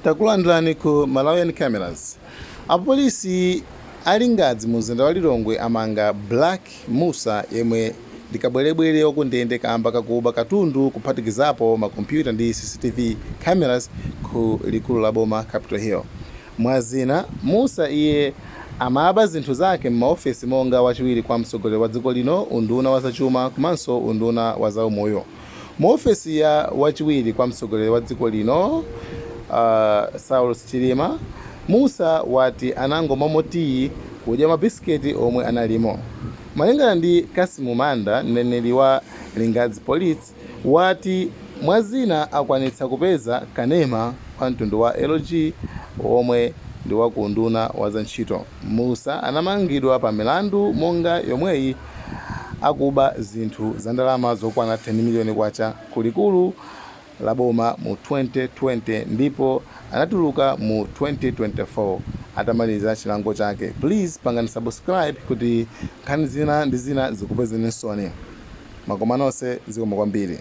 Takulandirani ku Malawian Cameras. Apolisi ali ngadzi mu mzinda wa Lilongwe amanga Black Mussa yemwe ndikabwerebwere okundende kamba kakuba katundu kuphatikizapo makompyuta ndi CCTV cameras ku likulu la boma Capitol Hill. Mwazina Mussa iye amaba zinthu zake m'maofesi monga wachiwiri kwa mtsogoleri wa dziko lino, unduna wa zachuma komanso unduna wa zaumoyo. Muofesi ya wachiwiri kwa mtsogoleri wa dziko lino Saulos Chilima, Mussa wati anangomamoti kudya mabisiketi omwe analimo. Malingana ndi Kasimu Manda, mneneri wa Lingadzi Police, wati mwazina akwanitsa kupeza kanema kwa mtundu wa LG omwe ndi wa kunduna wa zantchito. Mussa anamangidwa pa milandu monga yomweyi akuba zinthu za ndalama zokwana 10 miliyoni kwacha kulikulu la boma mu 2020 ndipo anatuluka mu 2024 atamaliza chilango chake. Please pangani subscribe kuti nkhani zina ndi zina zikupezeni nsoni. Makoma nonse zikoma kwambiri.